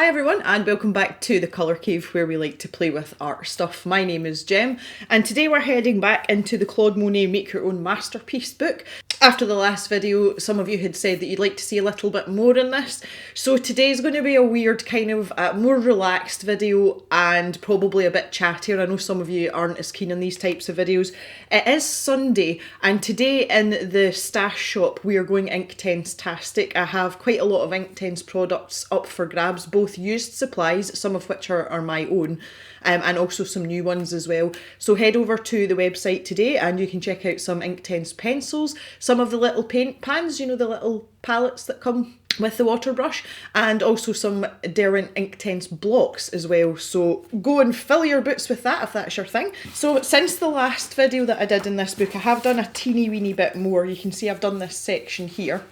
everyone and welcome back to the Colour Cave where we like to play with art stuff. My name is Jem and today we're heading back into the Claude Monet Make Your Own Masterpiece book. After the last video, some of you had said that you'd like to see a little bit more in this. So today's going to be a weird kind of more relaxed video and probably a bit chattier. I know some of you aren't as keen on these types of videos. It is Sunday and today in the stash shop we are going Inktense-tastic. I have quite a lot of Inktense products up for grabs, both used supplies, some of which are my own, and also some new ones as well. So head over to the website today and you can check out some Inktense pencils, some of the little paint pans, you know, the little palettes that come with the water brush, and also some Derwent Inktense blocks as well. So go and fill your boots with that if that's your thing. So since the last video that I did in this book, I have done a teeny weeny bit more. You can see I've done this section here.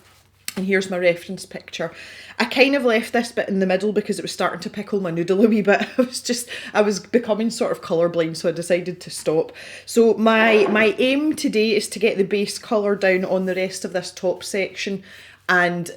And here's my reference picture. I kind of left this bit in the middle because it was starting to pickle my noodle a wee bit. I was becoming sort of colourblind, so I decided to stop. So my aim today is to get the base colour down on the rest of this top section and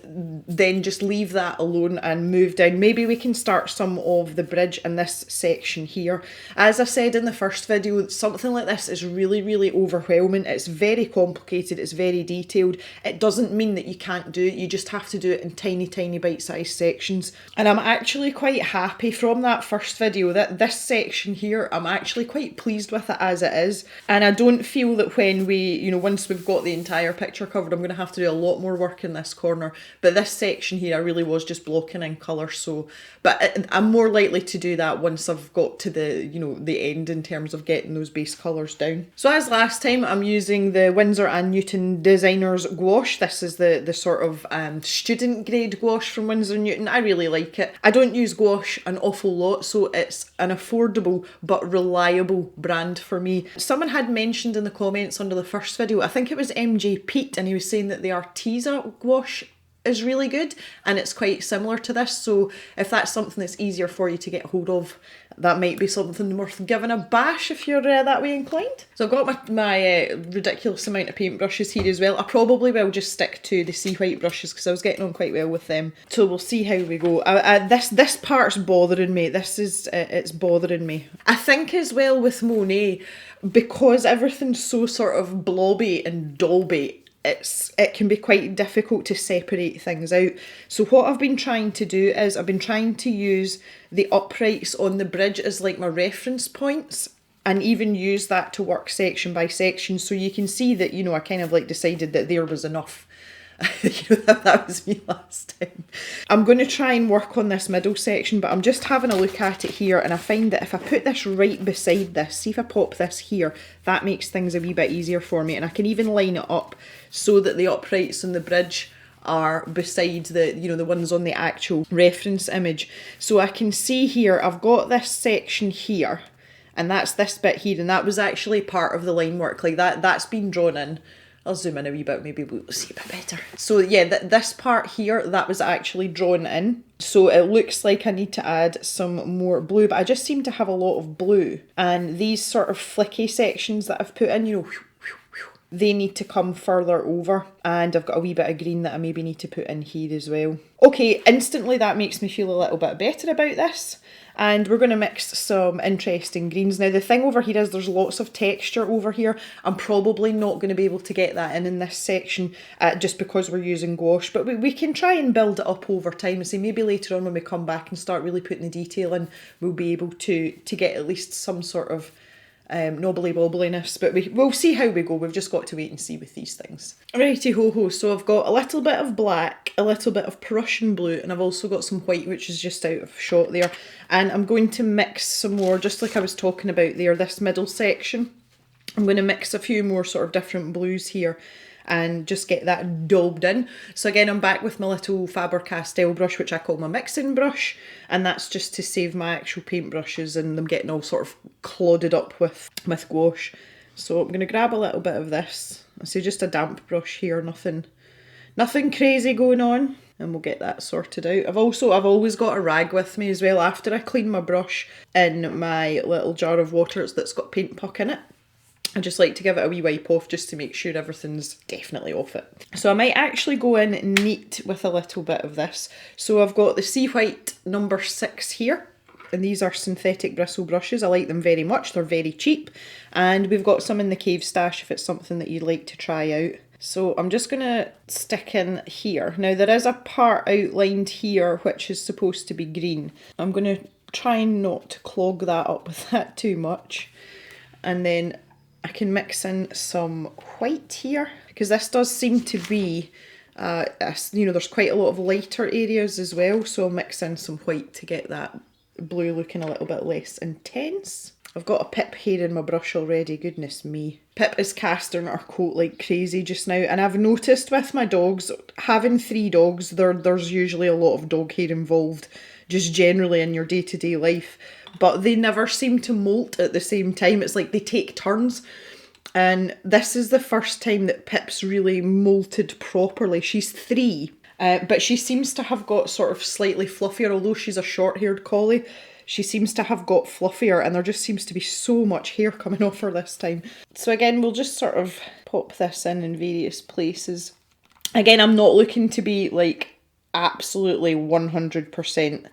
then just leave that alone and move down. Maybe we can start some of the bridge in this section here. As I said in the first video, something like this is really, really overwhelming. It's very complicated, it's very detailed. It doesn't mean that you can't do it, you just have to do it in tiny, tiny bite-sized sections. And I'm actually quite happy from that first video that this section here, I'm actually quite pleased with it as it is. And I don't feel that when we, you know, once we've got the entire picture covered, I'm going to have to do a lot more work in this corner. But this section here I really was just blocking in colour, so but I'm more likely to do that once I've got to the, you know, the end in terms of getting those base colours down. So as last time, I'm using the Winsor and Newton Designers Gouache. This is the sort of student grade gouache from Winsor and Newton. I really like it. I don't use gouache an awful lot, so it's an affordable but reliable brand for me. Someone had mentioned in the comments under the first video, I think it was MJ Pete, and he was saying that the Arteza gouache is really good and it's quite similar to this, so if that's something that's easier for you to get hold of, that might be something worth giving a bash if you're that way inclined. So I've got my ridiculous amount of paintbrushes here as well. I probably will just stick to the sea white brushes because I was getting on quite well with them, so we'll see how we go. This part's bothering me. It's bothering me. I think as well with Monet, because everything's so sort of blobby and daubby, it can be quite difficult to separate things out. So what I've been trying to do is I've been trying to use the uprights on the bridge as like my reference points, and even use that to work section by section. So you can see that, you know, I kind of like decided that there was enough. You know, that was me last time. I'm going to try and work on this middle section, but I'm just having a look at it here, and I find that if I put this right beside this, see if I pop this here, that makes things a wee bit easier for me, and I can even line it up so that the uprights and the bridge are beside the, you know, the ones on the actual reference image. So I can see here, I've got this section here, and that's this bit here, and that was actually part of the line work, like that's been drawn in. I'll zoom in a wee bit, maybe we'll see a bit better. So yeah, this part here, that was actually drawn in. So it looks like I need to add some more blue, but I just seem to have a lot of blue. And these sort of flicky sections that I've put in, you know, they need to come further over. And I've got a wee bit of green that I maybe need to put in here as well. Okay, instantly that makes me feel a little bit better about this. And we're going to mix some interesting greens. Now the thing over here is there's lots of texture over here. I'm probably not going to be able to get that in this section just because we're using gouache. But we can try and build it up over time. So maybe later on when we come back and start really putting the detail in, we'll be able to get at least some sort of knobbly wobbliness, but we'll see how we go. We've just got to wait and see with these things. Righty ho ho, so I've got a little bit of black, a little bit of Prussian blue, and I've also got some white, which is just out of shot there. And I'm going to mix some more, just like I was talking about there, this middle section. I'm going to mix a few more sort of different blues here and just get that daubed in. So again, I'm back with my little Faber-Castell brush, which I call my mixing brush, and that's just to save my actual paintbrushes and them getting all sort of clodded up with gouache. So I'm going to grab a little bit of this. I say just a damp brush here, nothing crazy going on, and we'll get that sorted out. I've always got a rag with me as well after I clean my brush in my little jar of water that's got paint puck in it. I just like to give it a wee wipe off just to make sure everything's definitely off it. So I might actually go in neat with a little bit of this. So I've got the Sea White number 6 here. And these are synthetic bristle brushes. I like them very much. They're very cheap. And we've got some in the cave stash if it's something that you'd like to try out. So I'm just going to stick in here. Now there is a part outlined here which is supposed to be green. I'm going to try not to clog that up with that too much. And then I can mix in some white here, because this does seem to be, you know, there's quite a lot of lighter areas as well, so I'll mix in some white to get that blue looking a little bit less intense. I've got a Pip hair in my brush already, goodness me. Pip is casting her coat like crazy just now, and I've noticed with my dogs, having 3 dogs, there's usually a lot of dog hair involved, just generally in your day-to-day life. But they never seem to molt at the same time. It's like they take turns. And this is the first time that Pip's really molted properly. She's 3, but she seems to have got sort of slightly fluffier, although she's a short-haired collie. She seems to have got fluffier, and there just seems to be so much hair coming off her this time. So again, we'll just sort of pop this in various places. Again, I'm not looking to be like absolutely 100%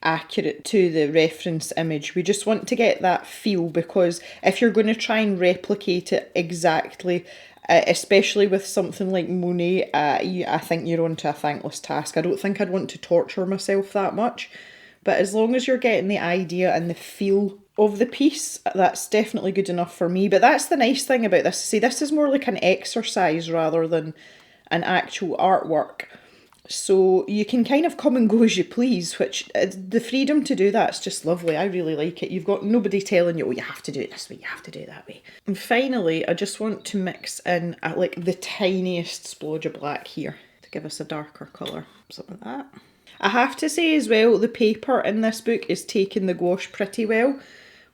accurate to the reference image. We just want to get that feel, because if you're going to try and replicate it exactly, especially with something like Monet, I think you're onto a thankless task. I don't think I'd want to torture myself that much, but as long as you're getting the idea and the feel of the piece, that's definitely good enough for me. But that's the nice thing about this. See, this is more like an exercise rather than an actual artwork. So you can kind of come and go as you please, which the freedom to do that's just lovely. I really like it. You've got nobody telling you, oh, you have to do it this way, you have to do it that way. And finally, I just want to mix in like the tiniest splodge of black here to give us a darker colour, something like that. I have to say as well, the paper in this book is taking the gouache pretty well,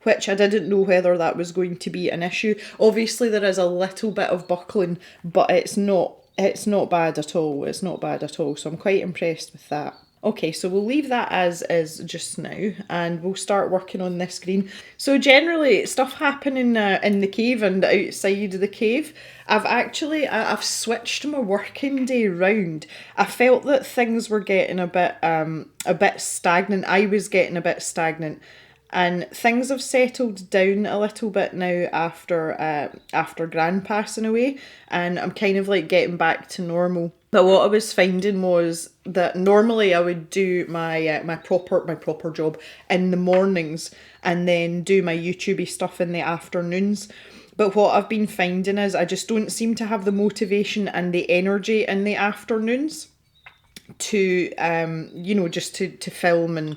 which I didn't know whether that was going to be an issue. Obviously there is a little bit of buckling, but it's not bad at all. It's not bad at all. So I'm quite impressed with that. Okay, so we'll leave that as is just now, and we'll start working on this green. So generally, stuff happening in the cave and outside the cave. I've switched my working day round. I felt that things were getting a bit stagnant. I was getting a bit stagnant. And things have settled down a little bit now after Gran passing away, and I'm kind of like getting back to normal. But what I was finding was that normally I would do my proper job in the mornings and then do my YouTubey stuff in the afternoons. But what I've been finding is I just don't seem to have the motivation and the energy in the afternoons to just to film and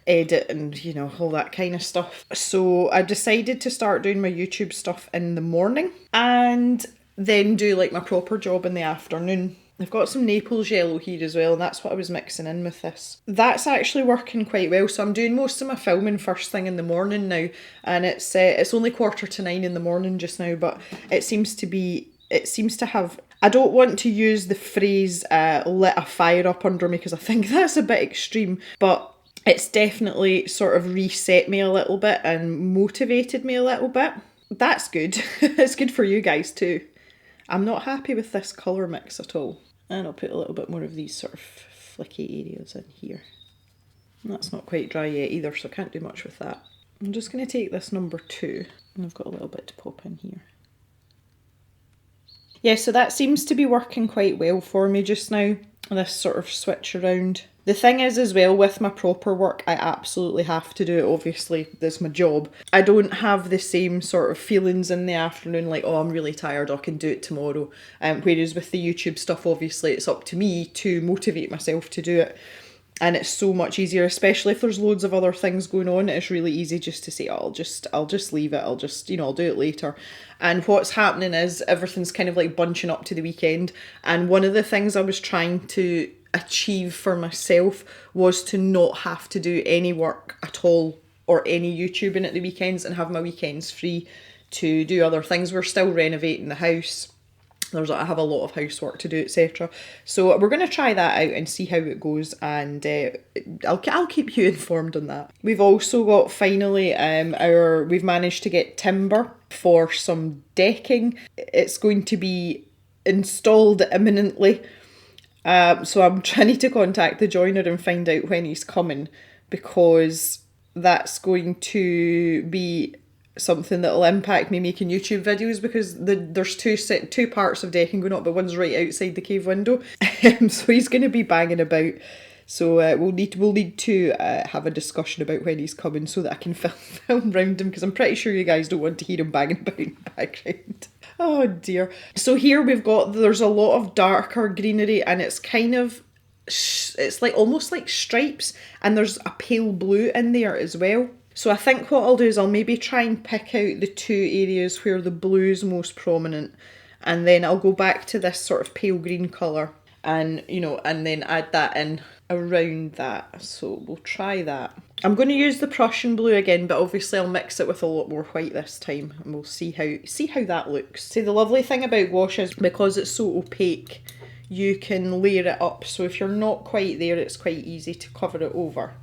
edit and, you know, all that kind of stuff. So I decided to start doing my YouTube stuff in the morning and then do like my proper job in the afternoon. I've got some Naples yellow here as well, and that's what I was mixing in with this. That's actually working quite well, so I'm doing most of my filming first thing in the morning now, and it's only 9:15 in the morning just now, but it seems to have, I don't want to use the phrase lit a fire up under me, because I think that's a bit extreme, but it's definitely sort of reset me a little bit and motivated me a little bit. That's good. It's good for you guys too. I'm not happy with this colour mix at all. And I'll put a little bit more of these sort of flicky areas in here. And that's not quite dry yet either, so I can't do much with that. I'm just going to take this number 2, and I've got a little bit to pop in here. Yeah, so that seems to be working quite well for me just now, this sort of switch around. The thing is as well, with my proper work, I absolutely have to do it, obviously, that's my job. I don't have the same sort of feelings in the afternoon, like, oh, I'm really tired, I can do it tomorrow. Whereas with the YouTube stuff, obviously, it's up to me to motivate myself to do it. And it's so much easier, especially if there's loads of other things going on. It's really easy just to say, oh, I'll just leave it. I'll do it later. And what's happening is everything's kind of like bunching up to the weekend. And one of the things I was trying to achieve for myself was to not have to do any work at all or any YouTubing at the weekends and have my weekends free to do other things. We're still renovating the house. I have a lot of housework to do, etc. So we're going to try that out and see how it goes, and I'll keep you informed on that. We've also got finally we've managed to get timber for some decking. It's going to be installed imminently. So I'm trying to contact the joiner and find out when he's coming, because that's going to be something that'll impact me making YouTube videos, because there's two parts of decking going up, but one's right outside the cave window. So he's going to be banging about. So we'll need to have a discussion about when he's coming so that I can film around him, because I'm pretty sure you guys don't want to hear him banging about in the background. Oh dear. So here there's a lot of darker greenery, and it's kind of, it's like almost like stripes, and there's a pale blue in there as well. So I think what I'll do is I'll maybe try and pick out the two areas where the blue is most prominent, and then I'll go back to this sort of pale green colour and, you know, and then add that in around that. So we'll try that. I'm going to use the Prussian blue again, but obviously I'll mix it with a lot more white this time, and we'll see how that looks. See, the lovely thing about gouache is because it's so opaque, you can layer it up. So if you're not quite there, it's quite easy to cover it over.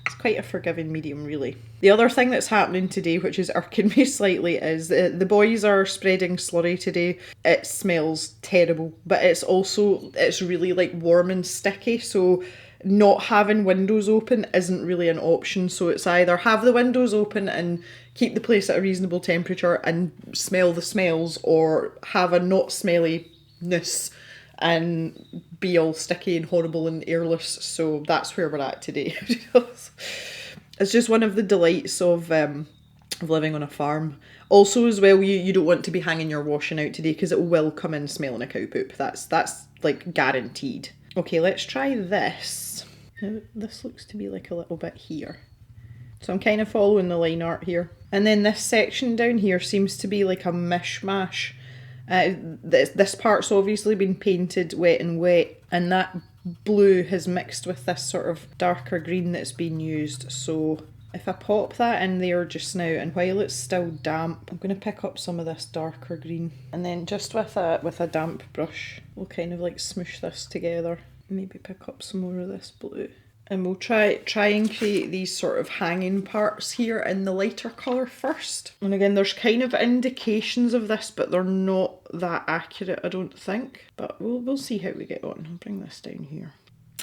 It's quite a forgiving medium, really. The other thing that's happening today, which is irking me slightly, is the boys are spreading slurry today. It smells terrible, but it's really like warm and sticky, so not having windows open isn't really an option. So it's either have the windows open and keep the place at a reasonable temperature and smell the smells, or have a not smelliness and be all sticky and horrible and airless. So that's where we're at today. It's just one of the delights of living on a farm. Also as well, you don't want to be hanging your washing out today, because it will come in smelling a cow poop. That's like guaranteed. Okay, let's try this. Now, this looks to be like a little bit here. So I'm kind of following the line art here. And then this section down here seems to be like a mishmash. This part's obviously been painted wet and wet, and that blue has mixed with this sort of darker green that's been used. So if I pop that in there just now, and while it's still damp, I'm going to pick up some of this darker green, and then just with a damp brush we'll kind of like smoosh this together. Maybe pick up some more of this blue. And we'll try and create these sort of hanging parts here in the lighter colour first. And again, there's kind of indications of this, but they're not that accurate, I don't think. But we'll see how we get on. I'll bring this down here.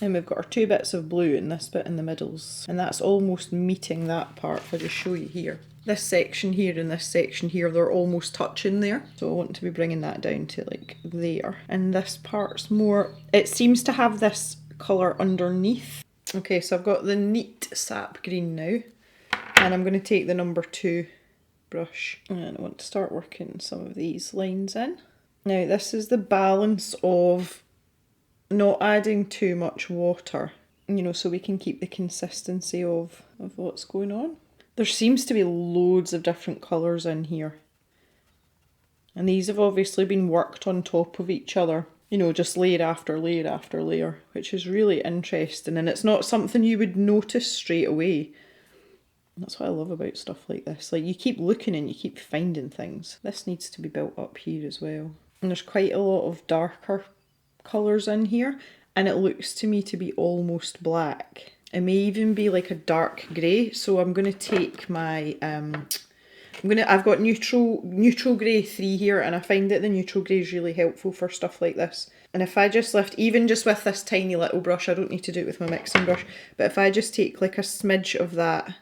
And we've got our two bits of blue and this bit in the middles. And that's almost meeting that part, if I just show you here. This section here and this section here, they're almost touching there. So I want to be bringing that down to like there. And this part's more, it seems to have this colour underneath. Okay, so I've got the neat sap green now, and I'm going to take the number 2 brush, and I want to start working some of these lines in. Now this is the balance of not adding too much water, you know, so we can keep the consistency of what's going on. There seems to be loads of different colours in here, and these have obviously been worked on top of each other. You know, just layer after layer after layer, which is really interesting, and it's not something you would notice straight away. That's what I love about stuff like this. Like, you keep looking and you keep finding things. This needs to be built up here as well. And there's quite a lot of darker colours in here, and it looks to me to be almost black. It may even be like a dark grey, so I'm going to take my I've got neutral grey 3 here, and I find that the neutral grey is really helpful for stuff like this. And if I just lift, even just with this tiny little brush, I don't need to do it with my mixing brush, but if I just take like a smidge of that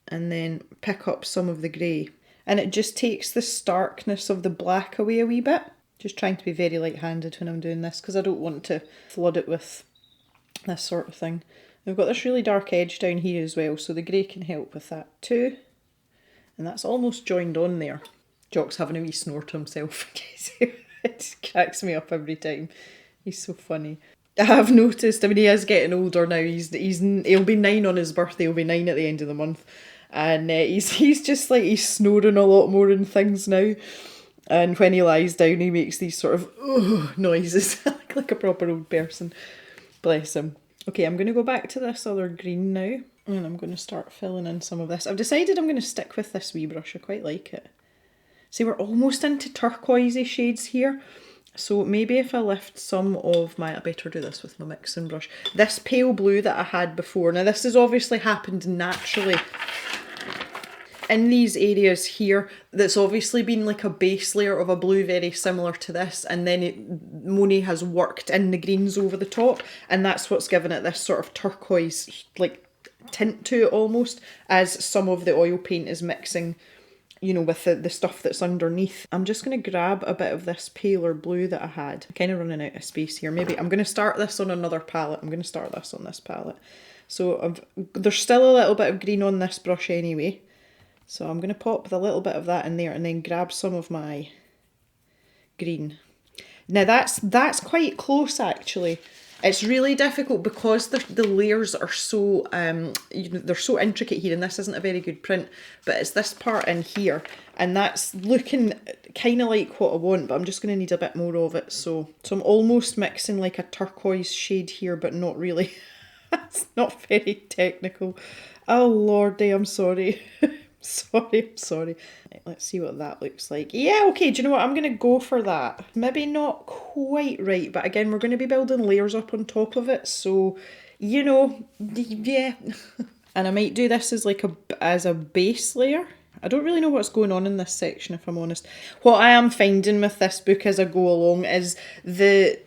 and then pick up some of the grey, and it just takes the starkness of the black away a wee bit. Just trying to be very light-handed when I'm doing this, because I don't want to flood it with this sort of thing. We've got this really dark edge down here as well, so the grey can help with that too. And that's almost joined on there. Jock's having a wee snort to himself. It cracks me up every time. He's so funny. I have noticed, I mean, he is getting older now. He'll be 9 on his birthday. He'll be 9 at the end of the month. And he's just like, he's snoring a lot more and things now. And when he lies down, he makes these sort of noises, like a proper old person. Bless him. Okay, I'm going to go back to this other green now. And I'm going to start filling in some of this. I've decided I'm going to stick with this wee brush. I quite like it. See, we're almost into turquoisey shades here. So maybe if I lift some of my, I better do this with my mixing brush. This pale blue that I had before. Now this has obviously happened naturally in these areas here. That's obviously been like a base layer of a blue very similar to this, and then Monet has worked in the greens over the top, and that's what's given it this sort of turquoise like tint to it almost, as some of the oil paint is mixing, you know, with the stuff that's underneath. I'm just going to grab a bit of this paler blue that I had. I'm kind of running out of space here. Maybe I'm going to start this on another palette. I'm going to start this on this palette. So there's still a little bit of green on this brush anyway. So I'm going to pop a little bit of that in there and then grab some of my green. Now that's quite close actually. It's really difficult because the layers are so, you know, they're so intricate here, and this isn't a very good print, but it's this part in here, and that's looking kind of like what I want, but I'm just going to need a bit more of it. So I'm almost mixing like a turquoise shade here, but not really. It's not very technical. Oh lordy, I'm sorry. I'm sorry. Right, let's see what that looks like. Yeah, okay, do you know what? I'm going to go for that. Maybe not quite right, but again, we're going to be building layers up on top of it, so, you know, yeah. And I might do this as like as a base layer. I don't really know what's going on in this section, if I'm honest. What I am finding with this book as I go along is the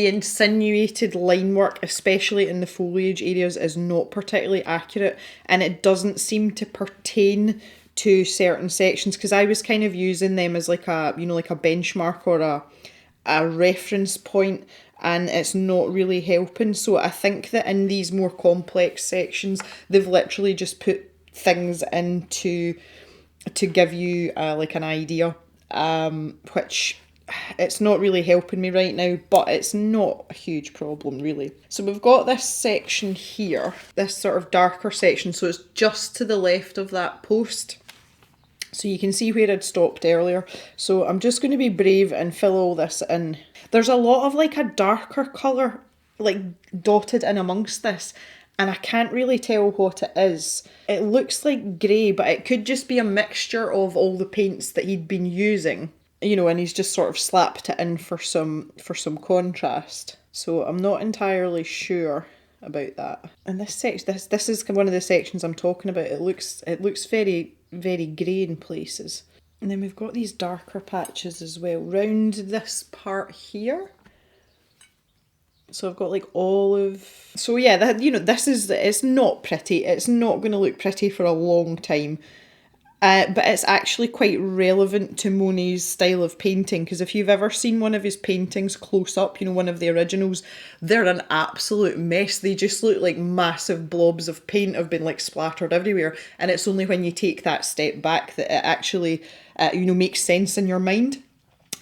insinuated line work, especially in the foliage areas, is not particularly accurate, and it doesn't seem to pertain to certain sections, because I was kind of using them as like a, you know, like a benchmark or a reference point, and it's not really helping. So I think that in these more complex sections, they've literally just put things in to give you like an idea, which it's not really helping me right now, but it's not a huge problem really. So we've got this section here, this sort of darker section, so it's just to the left of that post. So you can see where I'd stopped earlier. So I'm just going to be brave and fill all this in. There's a lot of like a darker colour like dotted in amongst this, and I can't really tell what it is. It looks like grey, but it could just be a mixture of all the paints that he'd been using, you know, and he's just sort of slapped it in for some contrast. So I'm not entirely sure about that. And this section, this is one of the sections I'm talking about. It looks very, very grey in places. And then we've got these darker patches as well round this part here. So I've got like olive. So yeah, that, you know, it's not pretty. It's not going to look pretty for a long time. But it's actually quite relevant to Monet's style of painting, because if you've ever seen one of his paintings close up, you know, one of the originals, they're an absolute mess. They just look like massive blobs of paint have been like splattered everywhere, and it's only when you take that step back that it actually, you know, makes sense in your mind.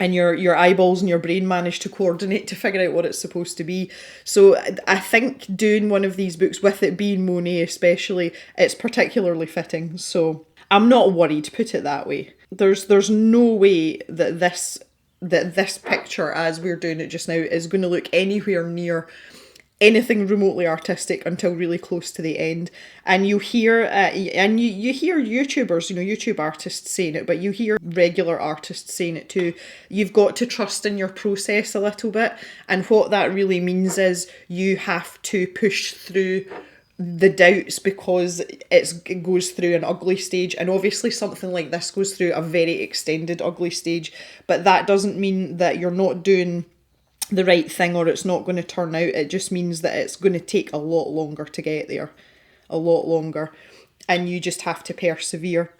And your eyeballs and your brain manage to coordinate to figure out what it's supposed to be. So I think doing one of these books, with it being Monet especially, it's particularly fitting. So I'm not worried, put it that way. There's no way that this picture, as we're doing it just now, is going to look anywhere near anything remotely artistic until really close to the end. And you hear you hear YouTubers, you know, YouTube artists saying it, but you hear regular artists saying it too. You've got to trust in your process a little bit, and what that really means is you have to push through the doubts, because it goes through an ugly stage, and obviously something like this goes through a very extended ugly stage, but that doesn't mean that you're not doing the right thing or it's not going to turn out. It just means that it's going to take a lot longer to get there, a lot longer, and you just have to persevere.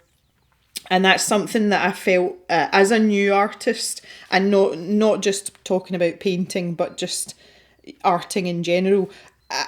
And that's something that I felt as a new artist, and not just talking about painting but just arting in general.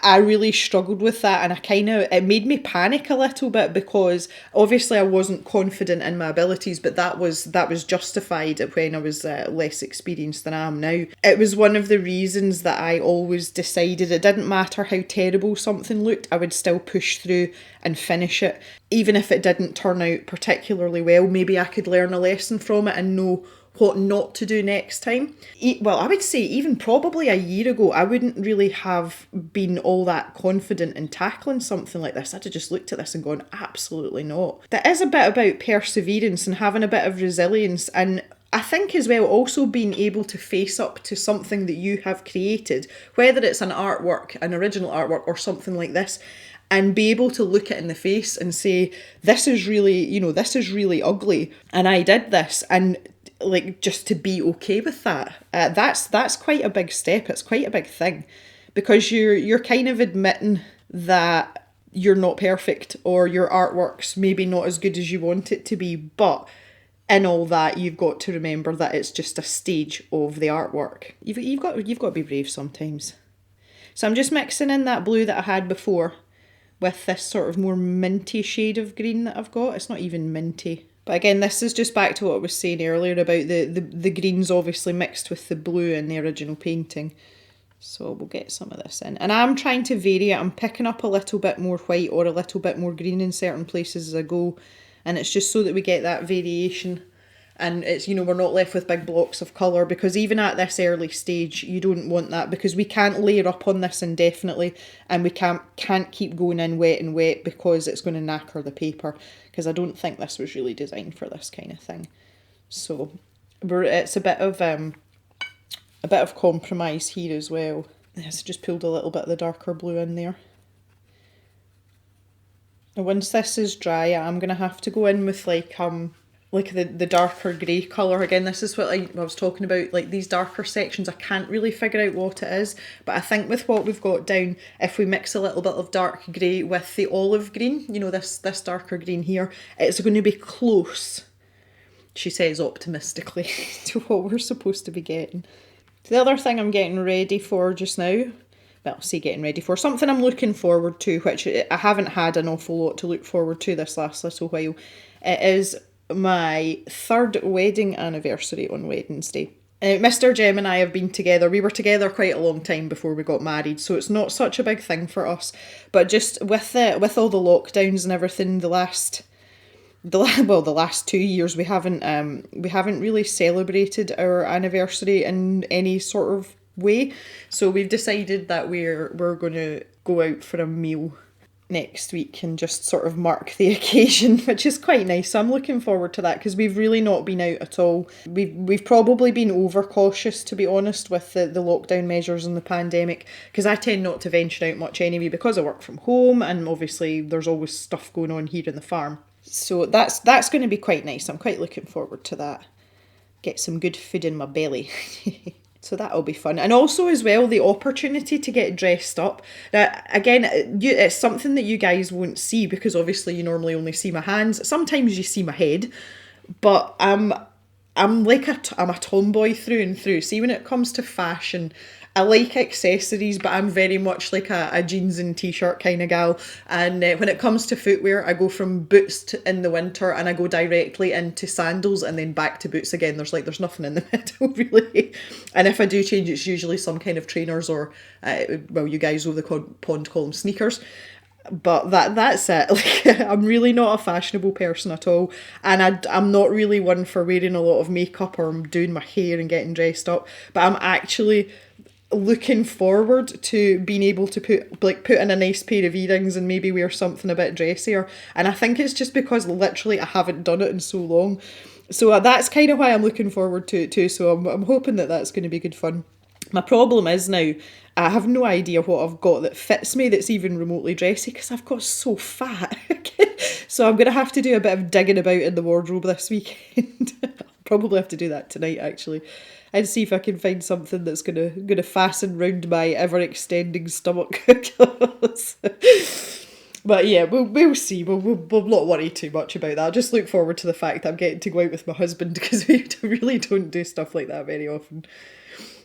I really struggled with that, and it made me panic a little bit, because obviously I wasn't confident in my abilities, but that was justified when I was less experienced than I am now. It was one of the reasons that I always decided it didn't matter how terrible something looked, I would still push through and finish it. Even if it didn't turn out particularly well, maybe I could learn a lesson from it and know what not to do next time. Well, I would say even probably a year ago, I wouldn't really have been all that confident in tackling something like this. I'd have just looked at this and gone, absolutely not. That is a bit about perseverance and having a bit of resilience, and I think as well also being able to face up to something that you have created, whether it's an artwork, an original artwork, or something like this, and be able to look it in the face and say, this is really, this is really ugly, and I did this, and like just to be okay with that. That's quite a big step. It's quite a big thing, because you're kind of admitting that you're not perfect, or your artwork's maybe not as good as you want it to be, but in all that, you've got to remember that it's just a stage of the artwork. You've got to be brave sometimes. So I'm just mixing in that blue that I had before with this sort of more minty shade of green that I've got. It's not even minty. But again, this is just back to what I was saying earlier about the greens obviously mixed with the blue in the original painting. So we'll get some of this in. And I'm trying to vary it. I'm picking up a little bit more white or a little bit more green in certain places as I go. And it's just so that we get that variation. And it's, we're not left with big blocks of colour, because even at this early stage, you don't want that, because we can't layer up on this indefinitely, and we can't keep going in wet and wet, because it's going to knacker the paper, because I don't think this was really designed for this kind of thing. So it's a bit of compromise here as well. Yes, just pulled a little bit of the darker blue in there. And once this is dry, I'm going to have to go in with like the darker grey colour. Again, this is what I was talking about, like these darker sections, I can't really figure out what it is, but I think with what we've got down, if we mix a little bit of dark grey with the olive green, this darker green here, it's going to be close, she says optimistically, to what we're supposed to be getting. The other thing I'm getting ready for just now, well, say getting ready for, something I'm looking forward to, which I haven't had an awful lot to look forward to this last little while, it is my 3rd wedding anniversary on Wednesday. Mr. Jem and I have been together. We were together quite a long time before we got married, so it's not such a big thing for us. But just with all the lockdowns and everything, the last 2 years we haven't really celebrated our anniversary in any sort of way. So we've decided that we're going to go out for a meal next week and just sort of mark the occasion, which is quite nice. So I'm looking forward to that, because we've really not been out at all. We've probably been overcautious, to be honest, with the lockdown measures and the pandemic, because I tend not to venture out much anyway, because I work from home, and obviously there's always stuff going on here in the farm. So that's going to be quite nice. I'm quite looking forward to that. Get some good food in my belly. So that'll be fun. And also as well, the opportunity to get dressed up. Now, again, it's something that you guys won't see, because obviously you normally only see my hands. Sometimes you see my head, but I'm a tomboy through and through. See, when it comes to fashion, I like accessories, but I'm very much like a jeans and t-shirt kind of gal. And when it comes to footwear, I go from boots in the winter, and I go directly into sandals and then back to boots again. There's nothing in the middle really. And if I do change, it's usually some kind of trainers, or you guys know the pond call them sneakers. But that's it. Like, I'm really not a fashionable person at all, and I'm not really one for wearing a lot of makeup or doing my hair and getting dressed up. But I'm actually looking forward to being able to put in a nice pair of earrings and maybe wear something a bit dressier. And I think it's just because literally I haven't done it in so long. So that's kind of why I'm looking forward to it too. So I'm hoping that that's going to be good fun. My problem is now, I have no idea what I've got that fits me that's even remotely dressy, because I've got so fat. So I'm going to have to do a bit of digging about in the wardrobe this weekend. I'll probably have to do that tonight, actually, and see if I can find something that's gonna fasten round my ever-extending stomach. But yeah, we'll see. We'll not worry too much about that. I'll just look forward to the fact that I'm getting to go out with my husband, because we really don't do stuff like that very often.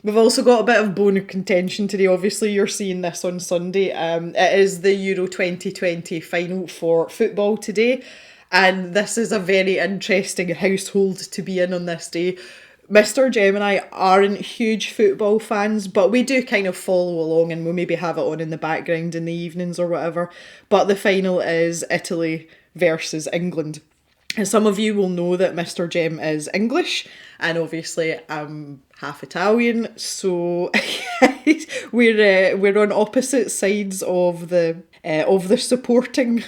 We've also got a bit of bone of contention today. Obviously, you're seeing this on Sunday. It is the Euro 2020 final for football today, and this is a very interesting household to be in on this day. Mr. Jem and I aren't huge football fans, but we do kind of follow along, and we'll maybe have it on in the background in the evenings or whatever. But the final is Italy versus England. And some of you will know that Mr. Jem is English, and obviously I'm half Italian, so we're on opposite sides of the supporting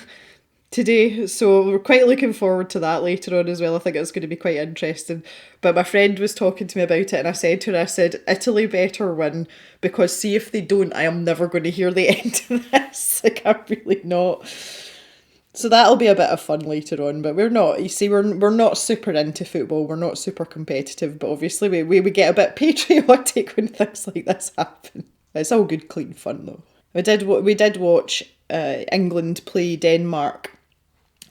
today, so we're quite looking forward to that later on as well. I think it's going to be quite interesting. But my friend was talking to me about it, and I said to her, I said, Italy better win, because see if they don't, I am never going to hear the end of this. Like, I'm really not. So that'll be a bit of fun later on, but we're not, you see, we're not super into football, we're not super competitive, but obviously we get a bit patriotic when things like this happen. It's all good, clean fun though. We did watch England play Denmark,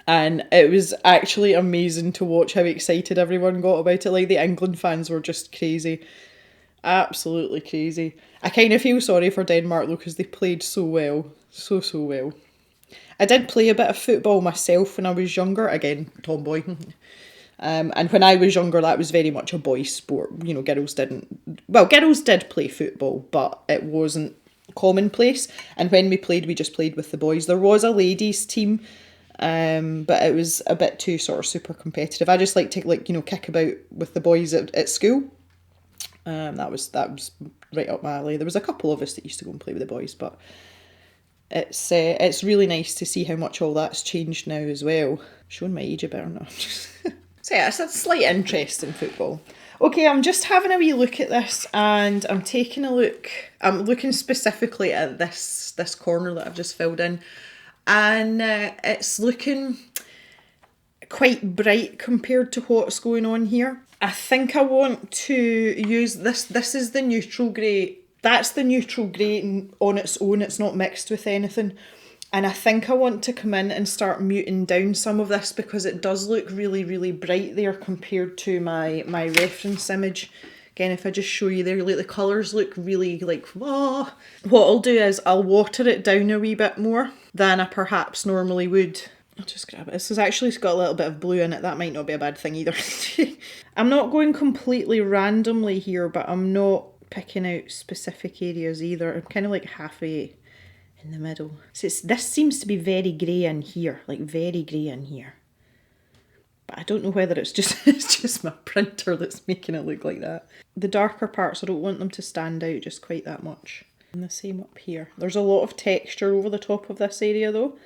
and it was actually amazing to watch how excited everyone got about it. Like, the England fans were just crazy. Absolutely crazy. I kind of feel sorry for Denmark though, because they played so well. So well. I did play a bit of football myself when I was younger. Again, tomboy. And when I was younger, that was very much a boys' sport. You know, girls did play football, but it wasn't commonplace. And when we just played with the boys. There was a ladies' team, but it was a bit too sort of super competitive. I just like to kick about with the boys at school. That was right up my alley. There was a couple of us that used to go and play with the boys, but it's really nice to see how much all that's changed now as well. Showing my age a bit or not. So yeah, it's a slight interest in football. Okay, I'm just having a wee look at this, and I'm taking a look. I'm looking specifically at this corner that I've just filled in, and it's looking quite bright compared to what's going on here. I think I want to use this. This is the neutral grey. That's the neutral grey on its own. It's not mixed with anything. And I think I want to come in and start muting down some of this, because it does look really, really bright there compared to my reference image. Again, if I just show you there, like, the colours look really like, whoa. What I'll do is I'll water it down a wee bit more than I perhaps normally would. I'll just grab it. This has actually got a little bit of blue in it. That might not be a bad thing either. I'm not going completely randomly here, but I'm not picking out specific areas either. I'm kind of like halfway in the middle. So this seems to be very grey in here, like very grey in here. But I don't know whether it's just my printer that's making it look like that. The darker parts, I don't want them to stand out just quite that much. And the same up here. There's a lot of texture over the top of this area though,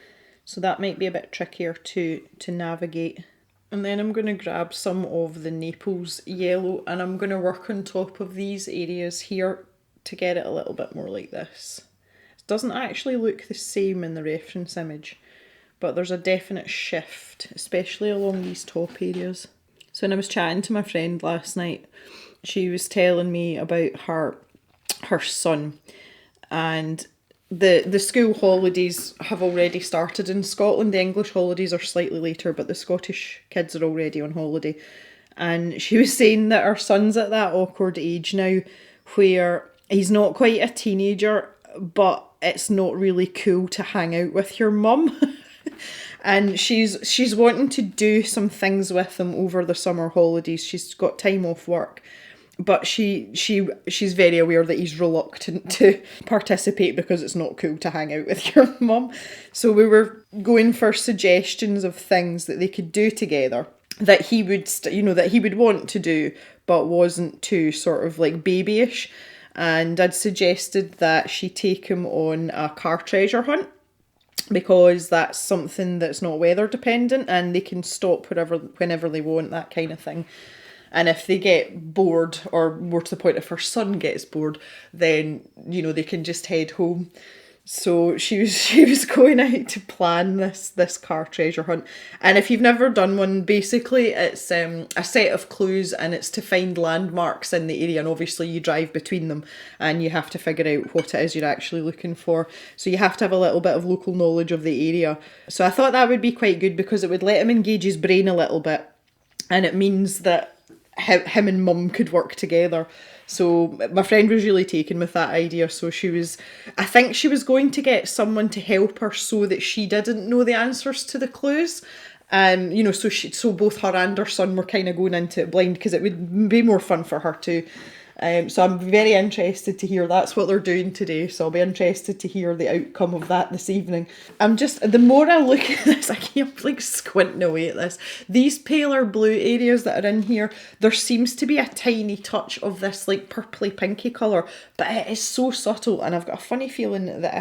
so that might be a bit trickier to navigate. And then I'm going to grab some of the Naples yellow, and I'm going to work on top of these areas here to get it a little bit more like this. It doesn't actually look the same in the reference image, but there's a definite shift, especially along these top areas. So when I was chatting to my friend last night, she was telling me about her son, and the school holidays have already started in Scotland. The English holidays are slightly later, but the Scottish kids are already on holiday. And she was saying that her son's at that awkward age now where he's not quite a teenager, but it's not really cool to hang out with your mum. And she's wanting to do some things with him over the summer holidays. She's got time off work, but she's very aware that he's reluctant to participate because it's not cool to hang out with your mum. So we were going for suggestions of things that they could do together that he would that he would want to do, but wasn't too sort of like babyish. And I'd suggested that she take him on a car treasure hunt, because that's something that's not weather dependent and they can stop whenever they want, that kind of thing. And if they get bored, or more to the point, if her son gets bored, then, they can just head home. So she was going out to plan this car treasure hunt. And if you've never done one, basically it's a set of clues, and it's to find landmarks in the area. And obviously you drive between them and you have to figure out what it is you're actually looking for. So you have to have a little bit of local knowledge of the area. So I thought that would be quite good, because it would let him engage his brain a little bit. And it means that him and mum could work together. So my friend was really taken with that idea. So I think she was going to get someone to help her so that she didn't know the answers to the clues. So both her and her son were kind of going into it blind, because it would be more fun for her too. So I'm very interested to hear that's what they're doing today. So I'll be interested to hear the outcome of that this evening. The more I look at this, I keep like squinting away at this. These paler blue areas that are in here, there seems to be a tiny touch of this like purpley pinky colour, but it is so subtle, and I've got a funny feeling that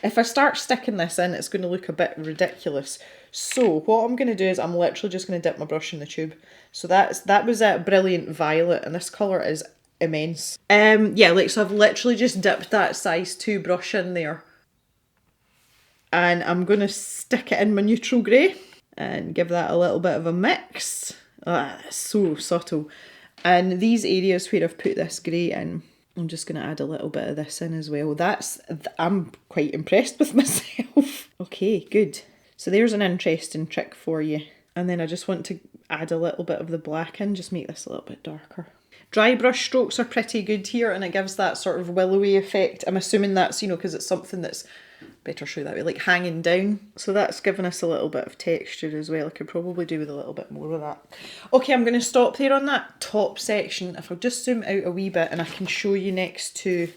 if I start sticking this in, it's going to look a bit ridiculous. So what I'm going to do is I'm literally just going to dip my brush in the tube. So that was a brilliant violet, and this colour is immense. Yeah, like, so I've literally just dipped that size 2 brush in there. And I'm going to stick it in my neutral grey and give that a little bit of a mix. Ah, that's so subtle. And these areas where I've put this grey in, I'm just going to add a little bit of this in as well. I'm quite impressed with myself. Okay, good. So there's an interesting trick for you. And then I just want to add a little bit of the black in, just make this a little bit darker. Dry brush strokes are pretty good here, and it gives that sort of willowy effect. I'm assuming that's, you know, because it's something that's, better show you that way, like hanging down. So that's given us a little bit of texture as well. I could probably do with a little bit more of that. Okay, I'm going to stop there on that top section. If I just zoom out a wee bit and I can show you next to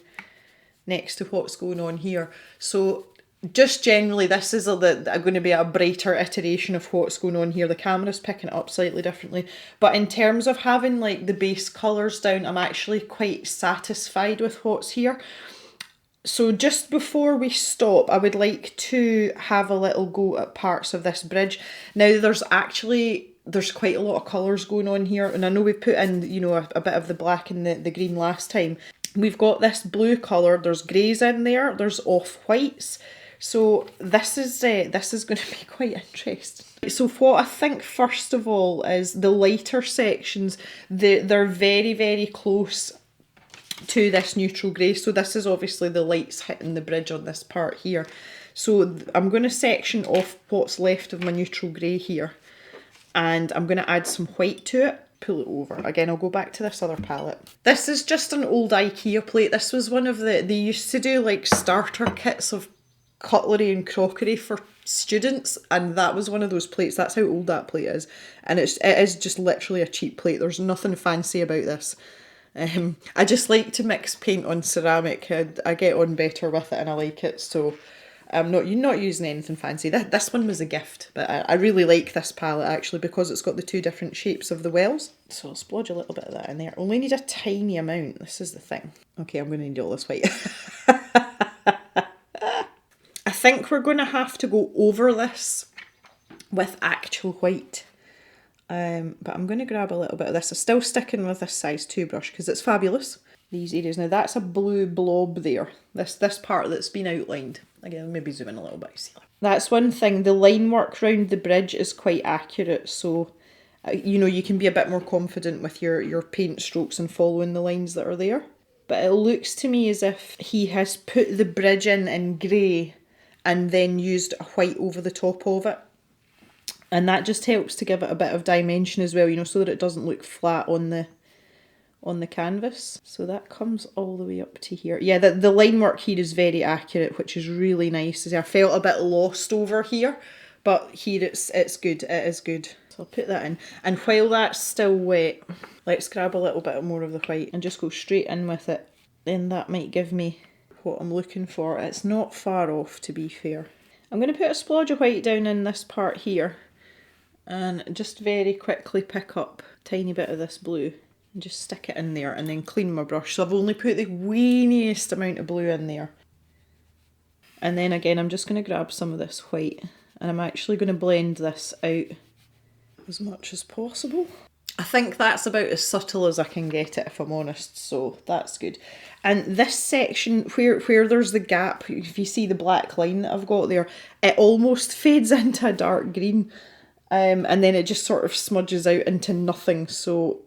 what's going on here. So just generally, this is going to be a brighter iteration of what's going on here. The camera's picking it up slightly differently. But in terms of having like the base colours down, I'm actually quite satisfied with what's here. So just before we stop, I would like to have a little go at parts of this bridge. Now there's quite a lot of colours going on here, and I know we put in, you know, a bit of the black and the green last time. We've got this blue colour, there's greys in there, there's off-whites. So this is going to be quite interesting. So what I think first of all is the lighter sections, they're very, very close to this neutral grey. So this is obviously the lights hitting the bridge on this part here. So I'm going to section off what's left of my neutral grey here, and I'm going to add some white to it. Pull it over. Again, I'll go back to this other palette. This is just an old IKEA plate. This was one of they used to do like starter kits of cutlery and crockery for students, and that was one of those plates. That's how old that plate is, and it is just literally a cheap plate. There's nothing fancy about this. I just like to mix paint on ceramic. I get on better with it and I like it, so I'm not using anything fancy. This one was a gift, but I really like this palette actually because it's got the 2 different shapes of the wells. So I'll splodge a little bit of that in there. Only need a tiny amount, this is the thing. Okay, I'm going to need all this white. I think we're going to have to go over this with actual white. But I'm going to grab a little bit of this. I'm still sticking with this size 2 brush because it's fabulous. These areas, now that's a blue blob there. This part that's been outlined. Again, maybe zoom in a little bit. See. That's one thing. The line work round the bridge is quite accurate, so you know, you can be a bit more confident with your paint strokes and following the lines that are there. But it looks to me as if he has put the bridge in grey and then used a white over the top of it. And that just helps to give it a bit of dimension as well, you know, so that it doesn't look flat on the canvas. So that comes all the way up to here. Yeah, the line work here is very accurate, which is really nice. I felt a bit lost over here, but here it's good. It is good. So I'll put that in. And while that's still wet, let's grab a little bit more of the white and just go straight in with it. Then that might give me what I'm looking for. It's not far off, to be fair. I'm going to put a splodge of white down in this part here. And just very quickly pick up a tiny bit of this blue and just stick it in there and then clean my brush. So I've only put the weeniest amount of blue in there. And then again, I'm just going to grab some of this white and I'm actually going to blend this out as much as possible. I think that's about as subtle as I can get it, if I'm honest, so that's good. And this section where there's the gap, if you see the black line that I've got there, it almost fades into a dark green. And then it just sort of smudges out into nothing. So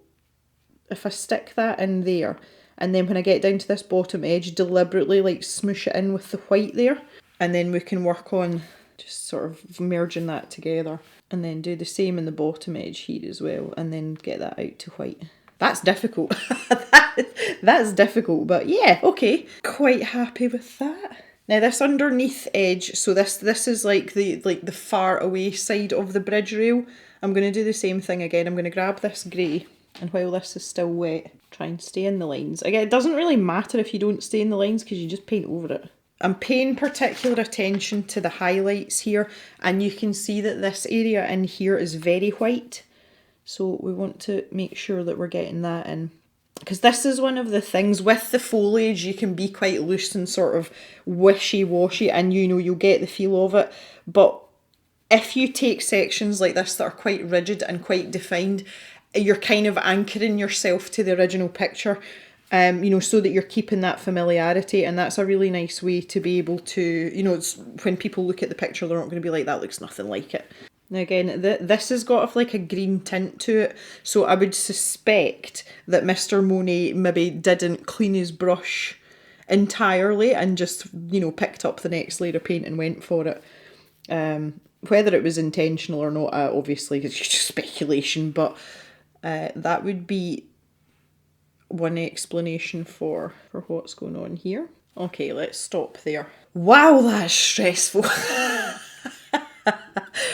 if I stick that in there, and then when I get down to this bottom edge, deliberately like smoosh it in with the white there, and then we can work on just sort of merging that together, and then do the same in the bottom edge here as well, and then get that out to white. That's difficult. That's difficult, but yeah, okay. Quite happy with that. Now this underneath edge, so this is like the far away side of the bridge rail. I'm going to do the same thing again. I'm going to grab this grey And while this is still wet, try and stay in the lines. Again, it doesn't really matter if you don't stay in the lines because you just paint over it. I'm paying particular attention to the highlights here, and you can see that this area in here is very white. So we want to make sure that we're getting that in. Because this is one of the things with the foliage, you can be quite loose and sort of wishy-washy, and you know, you'll get the feel of it. But if you take sections like this that are quite rigid and quite defined, you're kind of anchoring yourself to the original picture. You know, so that you're keeping that familiarity, and that's a really nice way to be able to, you know, it's, when people look at the picture, they're not going to be like, that looks nothing like it. Now again, this has got like a green tint to it, so I would suspect that Mr. Monet maybe didn't clean his brush entirely and just, you know, picked up the next layer of paint and went for it. Whether it was intentional or not, obviously, it's just speculation, but that would be one explanation for what's going on here. Okay, let's stop there. Wow, that's stressful.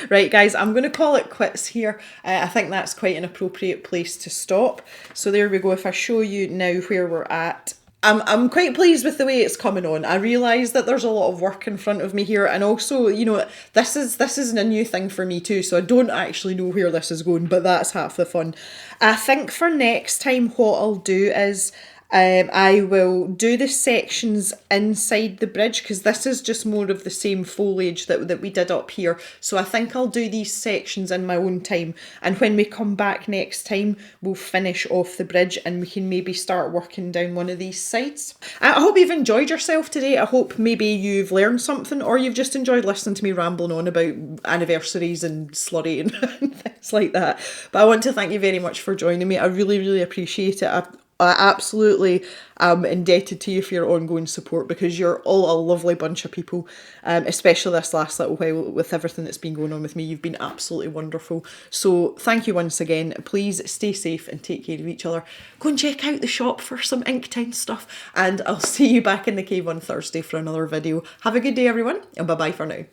Right, guys, I'm going to call it quits here. I think that's quite an appropriate place to stop. So there we go. If I show you now where we're at, I'm quite pleased with the way it's coming on. I realise that there's a lot of work in front of me here, and also, you know, this isn't a new thing for me too, so I don't actually know where this is going, but that's half the fun. I think for next time what I'll do is I will do the sections inside the bridge, because this is just more of the same foliage that we did up here. So I think I'll do these sections in my own time, and when we come back next time, we'll finish off the bridge and we can maybe start working down one of these sides. I hope you've enjoyed yourself today. I hope maybe you've learned something, or you've just enjoyed listening to me rambling on about anniversaries and slurry and things like that. But I want to thank you very much for joining me. I really, really appreciate it. I absolutely am indebted to you for your ongoing support, because you're all a lovely bunch of people, especially this last little while with everything that's been going on with me. You've been absolutely wonderful. So thank you once again. Please stay safe and take care of each other. Go and check out the shop for some Inktown stuff, and I'll see you back in the cave on Thursday for another video. Have a good day, everyone, and bye-bye for now.